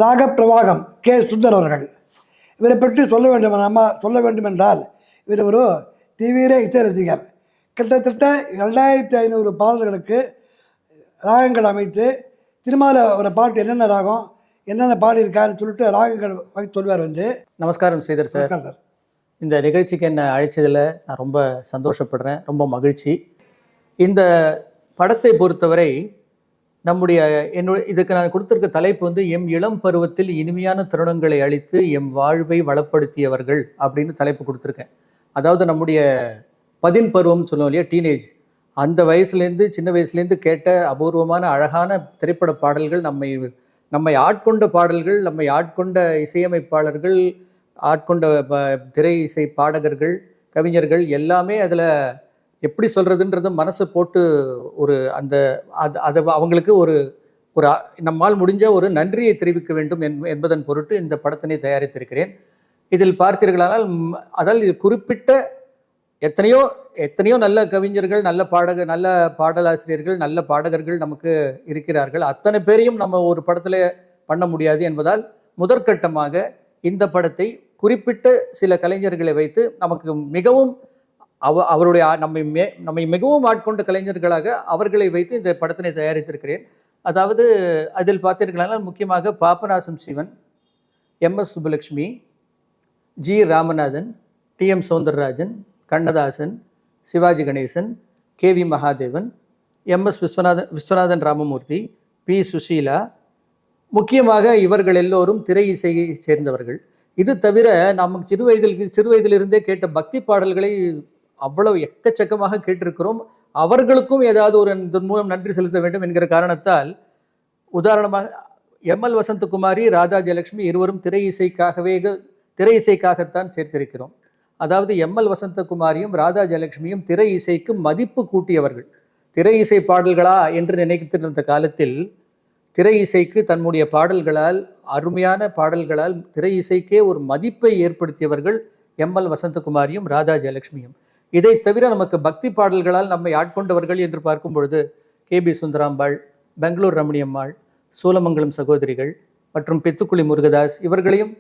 ராகப்பிரவாகம் K. Sundar அவர்கள். இவரை பற்றி சொல்ல வேண்டுமென்றால் இவர் ஒரு தீவிர இசை ரசிகர். கிட்டத்தட்ட 2500 பாடல்களுக்கு ராகங்கள் அமைத்து திருமால ஒரு பாட்டு என்னென்ன ராகம் என்னென்ன பாடியிருக்காருன்னு சொல்லிட்டு ராகங்கள் சொல்வார். நமஸ்காரம் ஸ்ரீதர் சார். சார், இந்த நிகழ்ச்சிக்கு என்னை அழைச்சதில் நான் ரொம்ப சந்தோஷப்படுறேன், ரொம்ப மகிழ்ச்சி. இந்த படத்தை பொறுத்தவரை இதுக்கு நான் கொடுத்துருக்க தலைப்பு எம் இளம் பருவத்தில் இனிமையான தருணங்களை அளித்து எம் வாழ்வை வளப்படுத்தியவர்கள் அப்படின்னு தலைப்பு கொடுத்துருக்கேன். அதாவது நம்முடைய பதின் பருவம்னு சொல்லுவோம் இல்லையா, டீனேஜ், அந்த வயசுலேருந்து சின்ன வயசுலேருந்து கேட்ட அபூர்வமான அழகான திரைப்பட பாடல்கள், நம்மை ஆட்கொண்ட பாடல்கள், நம்மை ஆட்கொண்ட இசையமைப்பாளர்கள், ஆட்கொண்ட திரை இசை பாடகர்கள், கவிஞர்கள் எல்லாமே அதில் எப்படி சொல்கிறதுன்றது மனசை போட்டு ஒரு அதை அவங்களுக்கு ஒரு நம்மால் முடிஞ்ச ஒரு நன்றியை தெரிவிக்க வேண்டும் என்பதன் பொருட்டு இந்த படத்தினை தயாரித்திருக்கிறேன். இதில் பார்த்தீர்களானால் இது குறிப்பிட்ட எத்தனையோ நல்ல கவிஞர்கள், நல்ல பாடலாசிரியர்கள், நல்ல பாடகர்கள் நமக்கு இருக்கிறார்கள். அத்தனை பேரையும் நம்ம ஒரு படத்தில் பண்ண முடியாது என்பதால் முதற்கட்டமாக இந்த படத்தை குறிப்பிட்ட சில கலைஞர்களை வைத்து நமக்கு மிகவும் அவருடைய நம்மை மிகவும் ஆட்கொண்ட கலைஞர்களாக அவர்களை வைத்து இந்த படத்தினை தயாரித்திருக்கிறேன். அதாவது அதில் பார்த்தீர்களானால் முக்கியமாக Papanasam Sivan, MS Subbulakshmi, G Ramanathan, TM Soundararajan, Kannadasan, Sivaji Ganesan, KV Mahadevan, MS Viswanathan Ramamurthy, P Sushila, முக்கியமாக இவர்கள் எல்லோரும் திரை இசையை சேர்ந்தவர்கள். இது தவிர நமக்கு சிறு வயதிலிருந்தே கேட்ட பக்தி பாடல்களை அவ்வளவு எக்கச்சக்கமாக கேட்டிருக்கிறோம். அவர்களுக்கும் ஏதாவது ஒரு இதன் மூலம் நன்றி செலுத்த வேண்டும் என்கிற காரணத்தால், உதாரணமாக ML வசந்தகுமாரி, ராதா ஜெயலட்சுமி இருவரும் திரை இசைக்காகத்தான் சேர்த்திருக்கிறோம். அதாவது ML வசந்தகுமாரியும் ராதா ஜெயலட்சுமியும் திரை இசைக்கு மதிப்பு கூட்டியவர்கள். திரை இசை பாடல்களா என்று நினைத்திருந்த காலத்தில் திரை இசைக்கு தன்னுடைய பாடல்களால், அருமையான பாடல்களால் திரை இசைக்கே ஒரு மதிப்பை ஏற்படுத்தியவர்கள் ML வசந்தகுமாரியும் ராதா ஜெயலட்சுமியும். இதை தவிர நமக்கு பக்தி பாடல்களால் நம்மை ஆட்கொண்டவர்கள் என்று பார்க்கும் பொழுது KB சுந்தராம்பாள், பெங்களூர் ரமணியம்மாள், சூலமங்கலம் சகோதரிகள் மற்றும் பெத்துக்குளி முருகதாஸ் இவர்களையும்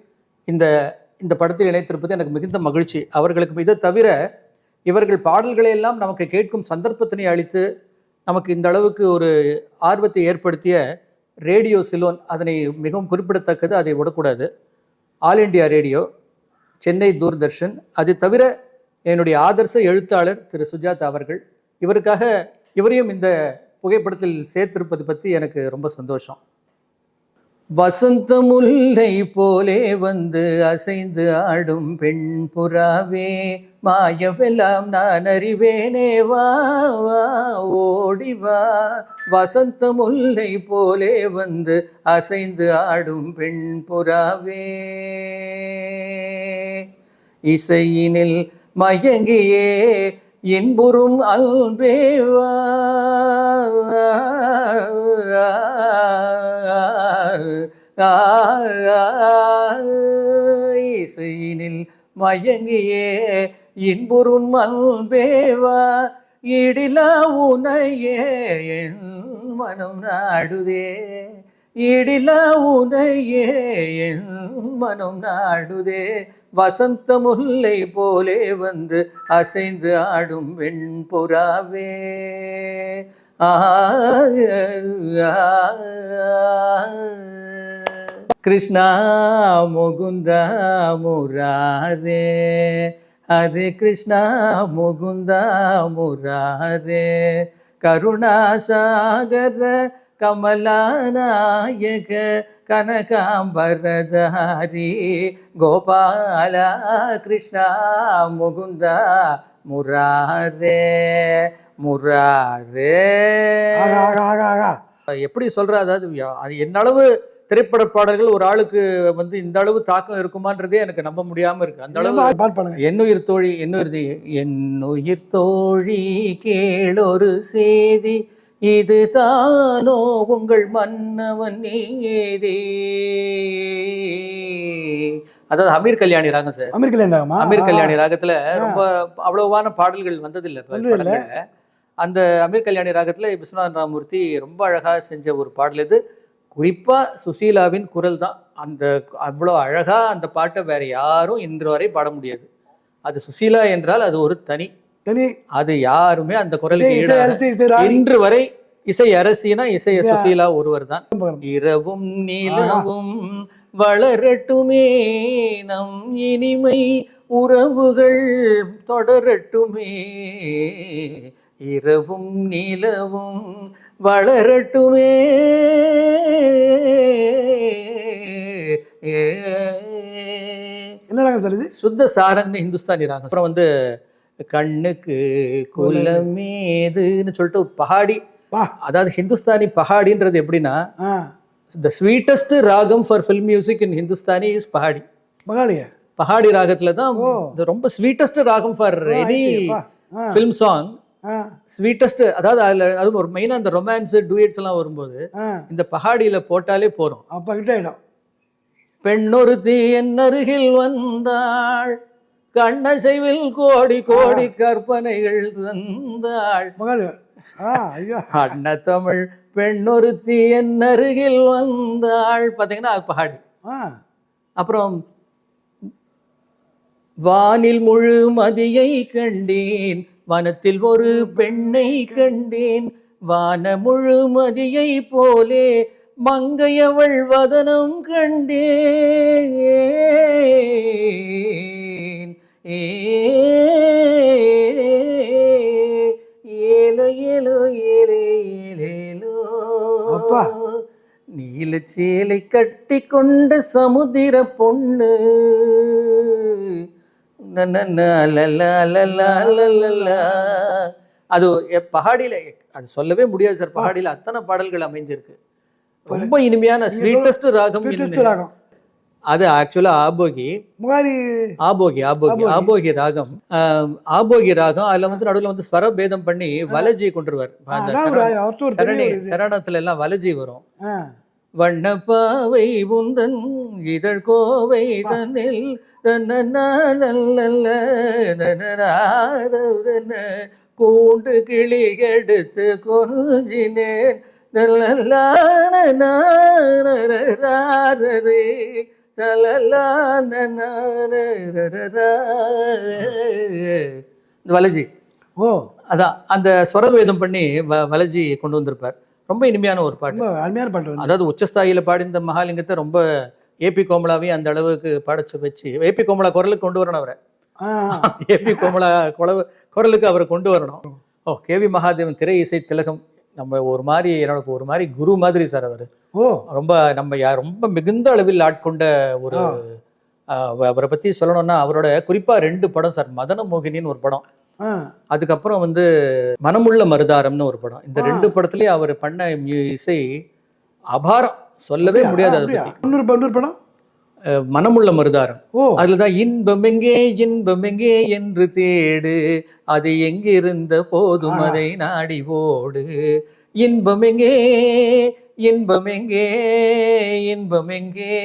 இந்த படத்தில் இணைத்திருப்பது எனக்கு மிகுந்த மகிழ்ச்சி. அவர்களுக்கு இதை தவிர இவர்கள் பாடல்களை எல்லாம் நமக்கு கேட்கும் சந்தர்ப்பத்தினை அளித்து நமக்கு இந்த அளவுக்கு ஒரு ஆர்வத்தை ஏற்படுத்திய ரேடியோ சிலோன், அதனை மிகவும் குறிப்பிடத்தக்கது, அதை விடக்கூடாது. All India radio, Chennai Doordarshan, அது தவிர என்னுடைய ஆதர்ச எழுத்தாளர் திரு சுஜாதா அவர்கள், இவரையும் இந்த புகைப்படத்தில் சேர்த்திருப்பது பற்றி எனக்கு ரொம்ப சந்தோஷம். வசந்த முல்லை போலே வந்து அசைந்து ஆடும் பெண் புறாவே, மாயவெல்லாம் நான் அறிவேனே, வா வா ஓடிவா. வசந்த முல்லை போலே வந்து அசைந்து ஆடும் பெண் புறாவே, இசையினில் மயங்கியே இன்புறும் அல்பேவா. இசையினில் மயங்கியே இன்புறும் அல்பேவா, இடிலா உனையே என் மனம் நாடுதே, இடிலா உனையே என் மனம் நாடுதே. வசந்த முல்லை போலே வந்து அசைந்து ஆடும் வெண்புறாவே. கிருஷ்ணா முகுந்தா முராரே, ஹரே கிருஷ்ணா முகுந்தா முராரே, கருணாசாகர கமலாநாயக கனகாம்பரதாரி, கோபால கிருஷ்ணா முகுந்தா முராரே முராரே. எப்படி சொல்ற, அதாவது என்னளவு திரைப்பட பாடல்கள் ஒரு ஆளுக்கு இந்த அளவு தாக்கம் இருக்குமான்றதே எனக்கு நம்ப முடியாம இருக்கு. அந்த அளவு. என்னுயிர் தோழி கேளொரு செய்தி, இது தானோ உங்கள் மன்னவன் நீதி. அதாவது அமீர் கல்யாணி ராகம் சார். அமீர் கல்யாணி ராகத்துல ரொம்ப அவ்வளவான பாடல்கள் வந்ததில்லை. அந்த அமீர் கல்யாணி ராகத்துல விஸ்வநாதன் ராமமூர்த்தி ரொம்ப அழகா செஞ்ச ஒரு பாடல் இது. குறிப்பாக சுசீலாவின் குரல் தான் அந்த அவ்வளோ அழகாக அந்த பாட்டை வேற யாரும் இன்று வரை பாட முடியாது. அது சுசீலா என்றால் அது ஒரு தனி, அது யாருமே அந்த குரலுக்கு ஈடாக இன்று வரை இசை அரசினா இசை சுசீலா ஒருவர் தான். இரவும் நிலவும் வளரட்டுமே, நம் இனிமை உறவுகள் தொடரட்டுமே, இரவும் நிலவும் வளரட்டுமே. என்ன ராகம் சொல்லுது? சுத்த சாரங்னு ஹிந்துஸ்தானி ராகம். அப்புறம் வந்து கண்ணுக்கு குலமேதுன்னு சொல்லிட்டு பஹாடி, அதாவது ஹிந்துஸ்தானி பஹாடின்றது எப்படின்னா, the sweetest ragam for film music in Hindustani is Pahadi. Pahadi ராகத்துல தான் ரொம்ப ஸ்வீட்டஸ்ட் ராகம் for any film song. Sweetest, அதாவது அதுல அதுவும் ஒரு மெயினா அந்த ரொமான்ஸ் டூயட்ஸ் எல்லாம் வரும்போது இந்த பஹாடியில போட்டாலே போறோம். அப்ப கிட்ட ஆயிடும். பெண்ணொருத்தி என் அருகில் வந்தாள், கண்ணசைவில் கோடி கோடி கற்பனைகள் தந்தாள். அண்ண தமிழ் பெண்ணொருத்தி என் அருகில் வந்தாள், பாத்தீங்கன்னா பஹாடி. அப்புறம் வானில் முழு மதியை கண்டேன், வனத்தில் ஒரு பெண்ணை கண்டேன், வான முழு மதியை போலே மங்கையவள் வதனம் கண்டேன், ஏலோ ஏலோ ஏலே ஏலேலோ. நீல சேலை கட்டி கொண்ட சமுத்திர பொண்ணு, அது பஹாடியில அது சொல்லவே முடியாது சார். பஹாடியில அத்தனை பாடல்கள் அமைஞ்சிருக்கு. ரொம்ப இனிமையான ஸ்வீட்டஸ்ட் ராகம். அது ஆக்சுவலா ஆபோகி ஆபோகி ஆபோகி ஆபோகி ராகம். ஆபோகி ராகம் அதுல வந்து நடுவில் வந்து ஸ்வர பேதம் பண்ணி வலஜி கொண்டுருவார். சரணத்துல எல்லாம் வலஜி வரும். வண்ணப்பாவை உந்தன் இதழ் கோவை தன்னில் கூண்டு கிளி எடுத்து கொஞ்சினேன், வலஜி. அதான் அந்த ஸ்வரவேதம் பண்ணி வலஜி கொண்டு வந்திருப்பார். ரொம்ப இனிமையான ஒரு பாட்டு, அருமையான பாட்டு. அதாவது உச்சஸ்தாயில பாடி இந்த மகாலிங்கத்தை ரொம்ப ஏபி கோமலாவையும் அந்த அளவுக்கு பாடச்சு வச்சு, ஏபி கோமலா குரலுக்கு கொண்டு வரணும் அவரை. ஏபி கோமலா குரலுக்கு அவரை கொண்டு வரணும். கேவி மகாதேவன் திரை இசை திலகம். நம்ம ஒரு மாதிரி எனக்கு ஒரு மாதிரி குரு மாதிரி சார் அவர். ரொம்ப நம்ம ரொம்ப மிகுந்த அளவில் ஆட்கொண்ட ஒரு அவரை பத்தி சொல்லணும்னா அவரோட குறிப்பா 2 படம் சார். மதன மோகினின்னு ஒரு படம், அதுக்கப்புறம் வந்து மனமுள்ள மருதாரம்னு ஒரு படம். இந்த 2 படத்துலயும் அவர் பண்ண இசை அபாரம், சொல்லவே முடியாது. அதை பத்தி படம் மனமுள்ள மருதாரம். அதுலதான் இன்பம் எங்கே என்று தேடு, அது எங்கிருந்த போதும் அதை நாடி ஓடு, இன்பம் எங்கே இன்பம் எங்கே இன்பம் எங்கே,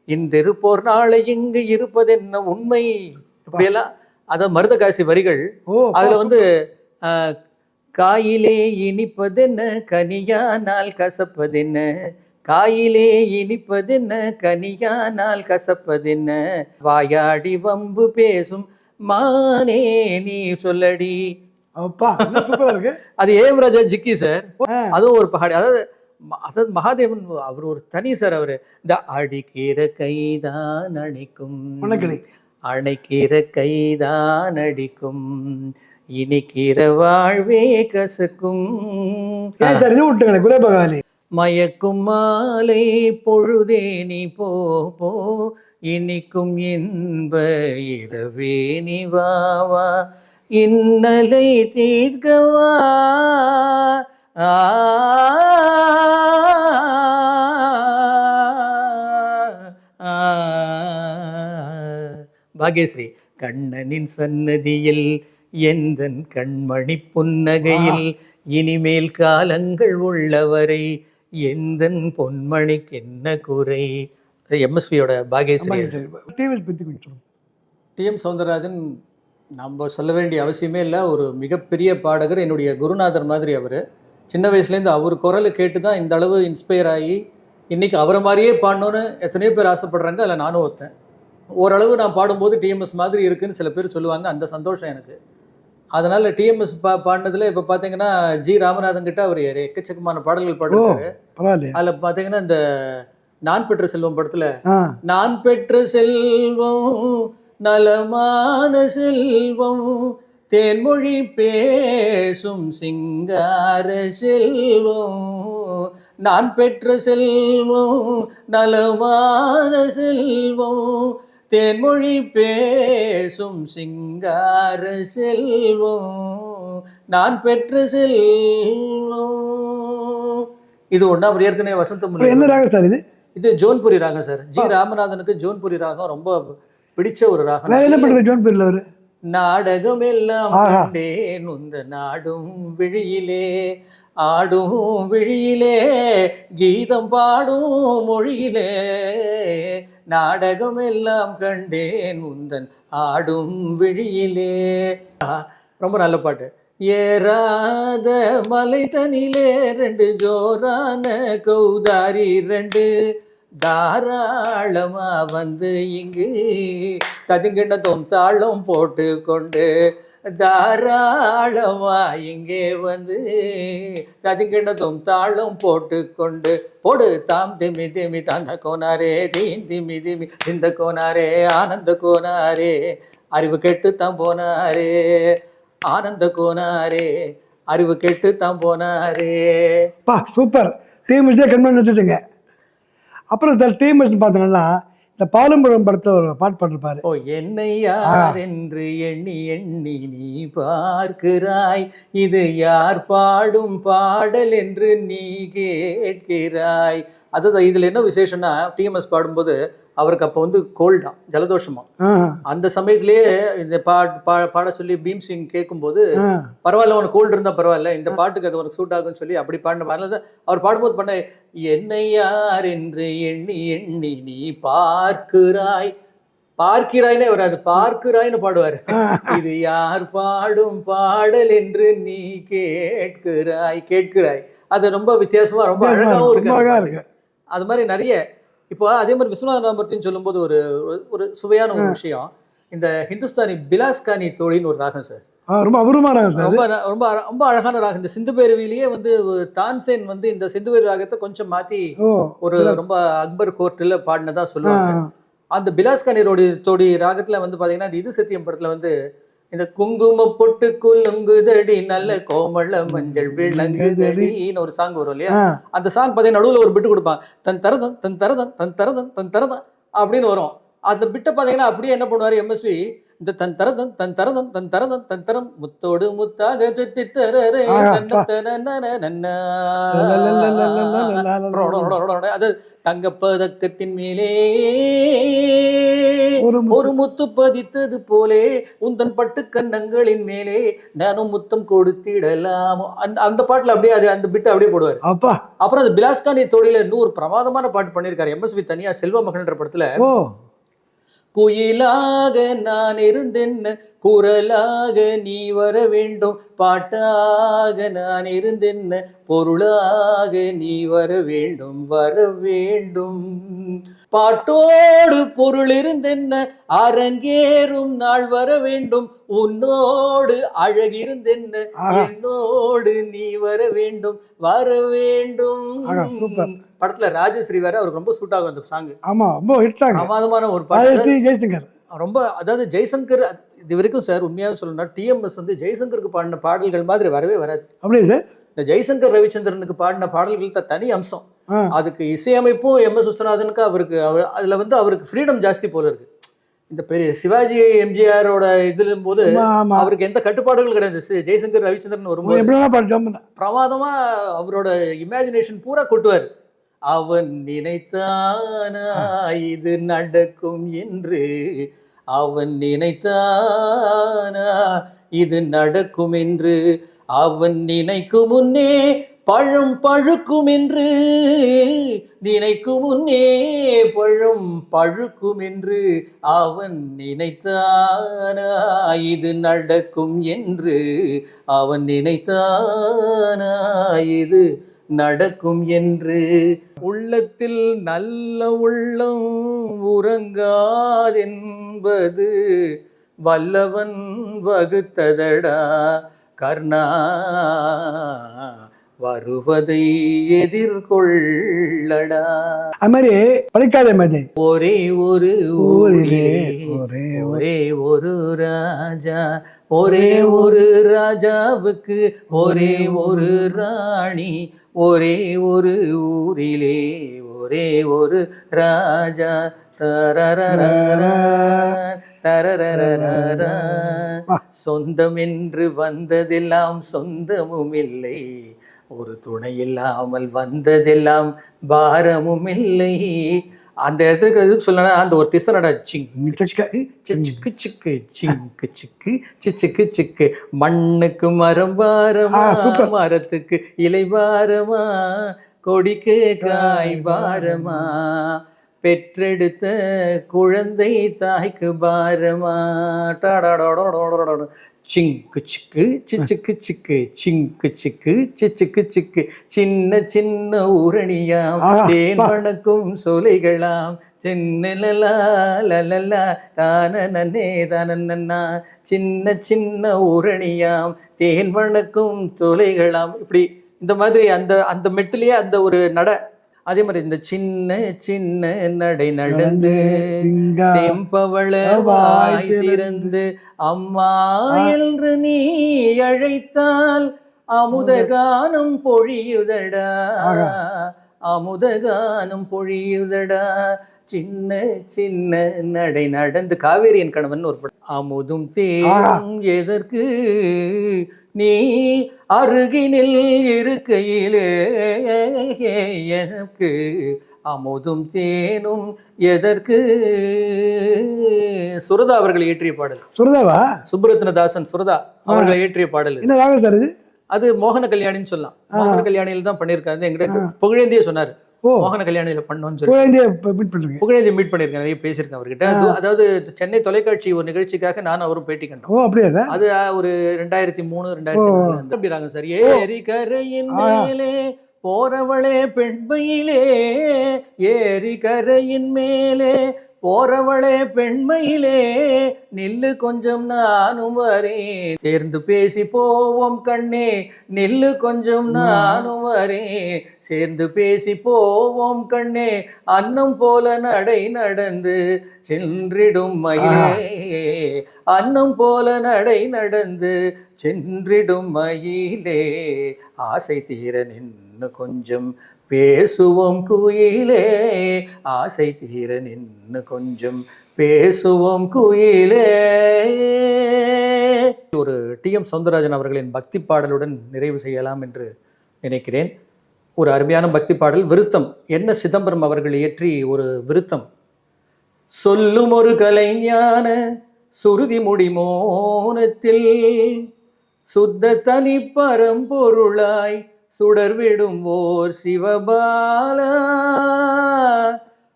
இன்றிருப்போர் நாளை இங்கு இருப்பதென்ன உண்மை, இப்படியெல்லாம். அத மருதகாசி வரிகள். அதுல வந்து காயிலே இனிப்பதென்ன கனியானால் கசப்பதென்ன, காயிலே இனிப்பதென்ன கனியானால் கசப்பதென்ன, வாயாடி வம்பு பேசும் மானே நீ சொல்லடி. அது ஏம் ராஜா ஜிக்கி சார். அதுவும் ஒரு பஹாடி. அதாவது மகாதேவன் அவர் ஒரு தனி சார். அவரு இந்த அடிக்கிற கைதான் அணிக்கும், அணைக்கிற கைதான் அடிக்கும், இனிக்கிற வாழ்வே கசக்கும், மயக்கும் மாலை பொழுதே நீ போ போ, இனிக்கும் இன்ப இரவே நீ வா வா, இன்னலை தீர்க்கவா. பாக்யஸ்ரீ. கண்ணனின் சன்னதியில் எந்தன் கண்மணி புன்னகையில், இனிமேல் காலங்கள் உள்ளவரை எந்தன் பொன்மணிக்கு என்ன குறை. எம்எஸ்வியோட பாக்யஸ்ரீ. டிஎம் சௌந்தரராஜன் நம்ம சொல்ல வேண்டிய அவசியமே இல்லை. ஒரு மிகப்பெரிய பாடகர், என்னுடைய குருநாதர் மாதிரி அவர். சின்ன வயசுலேருந்து அவர் குரலை கேட்டு தான் இந்த அளவு இன்ஸ்பயர் ஆகி இன்னைக்கு அவரை மாதிரியே பாடணும்னு எத்தனையோ பேர் ஆசைப்படுறாங்க, அதில் நானும் ஒருத்தன். ஓரளவு நான் பாடும்போது டிஎம்எஸ் மாதிரி இருக்குன்னு சில பேர் சொல்லுவாங்க. அந்த சந்தோஷம் எனக்கு. அதனால டிஎம்எஸ் பாடினதுல இப்போ பார்த்தீங்கன்னா ஜி ராமநாதன் கிட்ட அவர் எக்கச்சக்கமான பாடல்கள் ஓ பாடுறாரு. பரவாயில்லையே. அதில் பார்த்தீங்கன்னா இந்த நான் பெற்ற செல்வம் படத்துல ஆ நான் பெற்ற செல்வம் நலமான செல்வம் தேன்மொழி பேசும் சிங்கார செல்வம் நான் பெற்ற செல்வம் நலமான செல்வம் தேன்மொழி பேசும் சிங்கார செல்வம் நான் பெற்ற செல்வம். இது ஒண்ணா அவர் ஏற்கனவே அப்புறம் வசந்தமுல்லை. என்ன ராகம் சார் இது? இது ஜோன்புரி ராகம் சார். ஜி ராமநாதனுக்கு ஜோன்புரி ராகம் ரொம்ப பிடிச்ச ஒரு ராகம். நான் என்ன பண்ணுறேன் ஜோன்பூரில் அவர்? நாடகம் எல்லாம் ஆஹா. கண்டேன் உந்த நாடும் விழியிலே ஆடும் விழியிலே கீதம் பாடும் மொழியிலே நாடகம் எல்லாம் கண்டேன் உந்தன் ஆடும் விழியிலே. ரொம்ப நல்ல பாட்டு. ஏறாத மலை தனிலே ரெண்டு ஜோரான கௌதாரி ரெண்டு தாராளமா வந்து இங்கு ததுங்கிணத்தும் தாளம் போட்டு கொண்டு தாராளமா இங்கே வந்து ததுங்கிணத்தும் தாளம் போட்டு கொண்டு போடு தாம் திமி திமி தந்த கோனாரே தீன் திமி திமி இந்த கோனாரே ஆனந்த கோனாரே அறிவு கெட்டு தான் போனாரே ஆனந்த கோனாரே அறிவு கெட்டு தான் போனாரே. பா சூப்பர். டிஎம்எஸ்ஸே கண்மணி வச்சுட்டுங்க. அப்புறம் சார் டிஎம்எஸ் பார்த்தீங்கன்னா இந்த பாலும்பழம் படத்தை ஒரு பாட்டு பாட்டிருப்பாரு. ஓ என்னை யார் என்று எண்ணி எண்ணி நீ பார்க்கிறாய் இது யார் பாடும் பாடல் என்று நீ கேட்கிறாய். அதுதான் இதுல என்ன விசேஷம்னா டிஎம்எஸ் பாடும்போது அவருக்கு அப்போ வந்து கோல்டா ஜலதோஷமா. அந்த சமயத்திலேயே இந்த பாட சொல்லி பீம் சிங் கேட்கும்போது பரவாயில்ல உனக்கு கோல்டு இருந்தா பரவாயில்ல இந்த பாட்டுக்கு அது உனக்கு சூட் ஆகுன்னு சொல்லி அப்படி பாடின. அதனால அவர் பாடும்போது பண்ண என்னை யார் என்று எண்ணி எண்ணி நீ பார்க்கிறாய் பார்க்கிறாய்னே வராது பார்க்கிறாய்னு பாடுவாரு. இது யார் பாடும் பாடல் என்று நீ கேட்கிறாய் கேட்கிறாய். அது ரொம்ப வித்தியாசமா ரொம்ப அழகாவும் இருக்கு. அது மாதிரி நிறைய இப்போ அதே மாதிரி விஸ்வநாத ராமமூர்த்தின்னு சொல்லும்போது ஒரு ஒரு சுவையான ஒரு விஷயம். இந்த ஹிந்துஸ்தானி பிலாஸ்கானி தோழின்னு ஒரு ராகம் சார். ரொம்ப அபூர்வமான ராகம் சார். ரொம்ப ரொம்ப ரொம்ப அழகான ராகம். இந்த சிந்து பேரவிலேயே வந்து ஒரு தான்சேன் வந்து இந்த சிந்து பேரவி ராகத்தை கொஞ்சம் மாத்தி ஒரு ரொம்ப அக்பர் கோர்ட்டில் பாடினதா சொல்லுவாங்க. அந்த பிலாஸ்கானி தோடி ராகத்துல வந்து பாத்தீங்கன்னா இது சத்தியம் படத்துல வந்து இந்த குங்கும பொட்டு குலுங்குதடி நல்ல கோமள மஞ்சள் விளங்குதடின்னு ஒரு சாங் வரும் இல்லையா. அந்த சாங் பார்த்தீங்கன்னா நடுவில் ஒரு பிட்டு கொடுப்பான் தன் தரதன் தன் தரதன் தன் தரதன் தன் தரதன் அப்படின்னு வரும். அந்த பிட்டை பார்த்தீங்கன்னா அப்படியே என்ன பண்ணுவார் எம்எஸ்வி இந்த தன் தரதன் தன் தரதன் தன் தரதன் தன் தரம் முத்தோடு முத்தாக அது தங்கப்பதக்கத்தின் மேலே ஒரு முத்து பதித்தது போலே உந்தன் பட்டு கன்னங்களின் மேலே நானும் முத்தம் கொடுத்திடலாமோ அந்த பாட்டுல அப்படியே அது அந்த பிட்டு அப்படியே போடுவார். அப்புறம் அது பிலாஸ்கானி தோடியில இன்னொரு பிரமாதமான பாட்டு பண்ணியிருக்காரு எம்எஸ்வி தனியா செல்வ மகன்ற படத்துல. குயிலாக நான் இருந்தேன் குரலாக நீ வர வேண்டும் பாட்டாக நான் இருந்தேன் பொருளாக நீ வர வேண்டும் பாட்டோடு பொருள் இருந்தென்ன அரங்கேறும் நாள் வர வேண்டும் உன்னோடு அழகிருந்தென்ன என்னோடு நீ வர வேண்டும் படத்துல ராஜஸ்ரீ வேற அவருக்கு ரொம்ப சூட் ஆகும் அந்த சாங். ஆமா ரொம்ப ஹிட் சாங். பிரமாதமான ஒரு பாட்டு. ஜெய்சங்கர் ரொம்ப அதாவது ஜெய்சங்கர் இது வரைக்கும் சார் உண்மையாக சொல்லணும்னா டிஎம்எஸ் வந்து ஜெய்சங்கருக்கு பாடின பாடல்கள் மாதிரி வரவே வராது. அப்படி இந்த ஜெய்சங்கர் ரவிச்சந்திரனுக்கு பாடின பாடல்கள் தனி அம்சம். அதுக்கு இசையமைப்பும் எம்எஸ் விஸ்வநாதனுக்கு அவருக்கு அதுல வந்து அவருக்கு ஃப்ரீடம் ஜாஸ்தி போல இருக்கு. இந்த பெரிய சிவாஜி எம்ஜிஆரோட இதுல போது அவருக்கு எந்த கட்டுப்பாடுகளும் கிடையாது. ஜெய்சங்கர் ரவிச்சந்திரன் வரும்போது பிரமாதமா அவரோட இமேஜினேஷன் பூரா கொட்டுவார். அவன் நினைத்தானா இது நடக்கும் என்று அவன் நினைத்தானா இது நடக்கும் என்று அவன் நினைக்கும் முன்னே பழம் பழுக்கும் என்று நினைக்கும் முன்னே பழம் பழுக்கும் என்று அவன் நினைத்தானா இது நடக்கும் என்று அவன் நினைத்தானா இது நடக்கும் என்று உள்ளத்தில் நல்ல உள்ளம் உறங்காதென்பது வல்லவன் வகுத்ததடா கர்ணா வருவதை எதிர்கொள்ளடா. அது மாதிரி படிக்காத மாதிரி ஒரே ஒரு ஊரிலே ஊரிலே ஒரே ஒரு ராஜா, ஒரே ஒரு ராஜாவுக்கு ஒரே ஒரு ராணி, ஒரே ஒரு ஊரிலே ஒரே ஒரு ராஜா. தரரரரரா, தரரரரரா. சொந்தம் என்று வந்ததெல்லாம் சொந்தமும் இல்லை, ஒரு துணை இல்லாமல் வந்ததெல்லாம் பாரமும் இல்லை. அந்த இடத்துக்கு எதுக்கு சொல்லனா, அந்த ஒரு திசனடா சிங்கு சிக்கு சிக்கு சிங்கு சிக்கு சிக்கு சிக்கு. மண்ணுக்கு மரம் பாரமா, மரத்துக்கு இலை பாரமா, கொடிக்கு காய் பாரமா, பெற்றெடுத்த குழந்தை தாய்க்கு பாரமா. சிங்கு சிக்கு சிக்கு சிக்கு சிங்கு சிக்கு சிக்கு சிக்கு. சின்ன சின்ன ஊரணியாம் தேன் வணக்கும் சோலைகளாம், சின்ன தானே தானன்னா. சின்ன சின்ன ஊரணியாம் தேன் வணக்கும் சோலைகளாம். இப்படி இந்த மாதிரி அந்த அந்த மெட்டிலேயே அந்த ஒரு நட. அதே மாதிரி இந்த சின்ன சின்ன நடை நடந்து செம்பவள வாய் திறந்து அம்மா என்று நீ அழைத்தால் அமுதகானம் பொழியுதடா, அமுதகானம் பொழியுதடா. சின்ன சின்ன நடை நடந்து. காவேரியின் கணவன் ஒரு படம். அமுதும் தேரும் எதற்கு நீ அருகினில் இருக்கையிலே, எனக்கு அமுதும் தேனும் எதற்கு. சுரதா அவர்கள் இயற்றிய பாடல். சுரதாவா? சுப்ரத்னதாசன் சுரதா அவர்கள் இயற்றிய பாடல். என்ன ராகம் சார் இது? அது மோகன கல்யாணின்னு சொல்லலாம். மோகன கல்யாணியில் தான் பண்ணியிருக்காரு. எங்கிட்ட புகழேந்தியே சொன்னார், மோகன கல்யாணியில பண்ணோம்னு சொல்லி. புகழேந்தியை மீட் பண்ணிருக்கேன், நிறைய பேசியிருக்கேன் அவர்கிட்ட. அதாவது சென்னை தொலைக்காட்சி ஒரு நிகழ்ச்சிக்காக நான் அவரும் பேட்டி கண்டோம். அது ஒரு 2003 2004 அப்படிறாங்க சார். ஏரி கரையின் மேலே போறவளே பெண்மையிலே, ஏரி கரையின் மேலே போறவளே பெண்மையிலே, நில்லு கொஞ்சம் நானும் வரேன், சேர்ந்து பேசி போவோம் கண்ணே, நில்லு கொஞ்சம் நானும் வரேன், சேர்ந்து பேசி போவோம் கண்ணே, அன்னம் போல நடை நடந்து சென்றிடும் மயிலே, அன்னம் போல நடை நடந்து சென்றிடும் மயிலே, ஆசை தீர நின்னு கொஞ்சம் பேசுவோம் குயிலே, ஆசை தீர நின்னு கொஞ்சம் பேசுவோம் குயிலே. ஒரு டி.எம். சௌந்தரராஜன் அவர்களின் பக்தி பாடலுடன் நிறைவு செய்யலாம் என்று நினைக்கிறேன். ஒரு அருமையான பக்தி பாடல், விருத்தம். என்ன சிதம்பரம் அவர்கள் இயற்றி ஒரு விருத்தம். சொல்லும் ஒரு கலைஞான சுருதி முடி மோனத்தில் சுத்த தனி பரம்பொருளாய் சுடர்விடும் ஓர் சிவபாலா,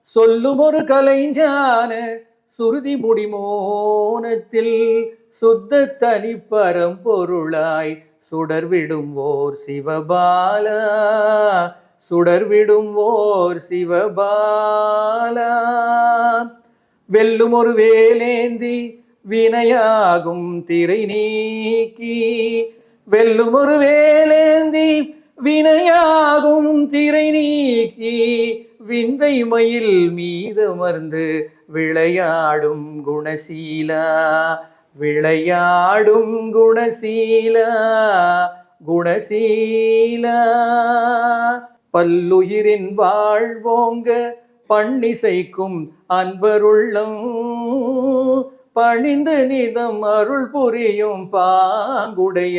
சொல்லும் ஒரு கலைஞான சுருதி முடி மோனத்தில் சுத்த தனி பரம்பொருளாய் சுடர்விடும் ஓர் சிவபாலா, சுடர்விடும் ஓர் சிவபாலா, வெல்லும் ஒரு வேலேந்தி வினையாகும் திரை நீக்கி, வெல்லும் ஒரு வேலேந்தி வினையாகும் திரை நீக்கி, விந்தை மயில் மீதமர்ந்து விளையாடும் குணசீலா, விளையாடும் குணசீலா, குணசீலா, பல்லுயிரின் வாழ்வோங்க பண்ணிசைக்கும் அன்பருள்ளம், பணிந்து நிதம் அருள் புரியும் பாங்குடைய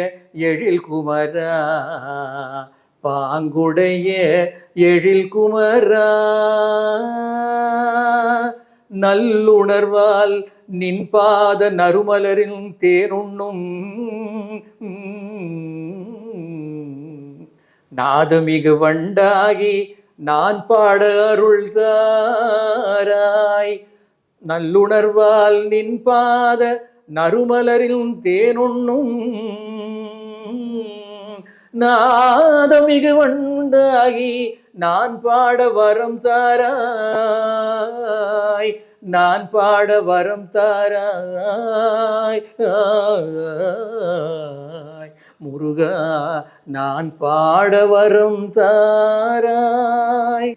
எழில் குமரா, பாங்குடைய எழில் குமரா, நல்லுணர்வால் நின் பாத நறுமலரின் தேருண்ணும் நாதமிகு வண்டாகி நான் பாட அருள் தாராய், நல்லுணர்வால் நின் பாத நறுமலரில் தேனுண்ணும் நாதமிகு வண்டாகி ஒன்னாகி நான் பாட வரம் தாராய், நான் பாட வரம் தாராய். முருகா நான் பாட வரம் தாராய்.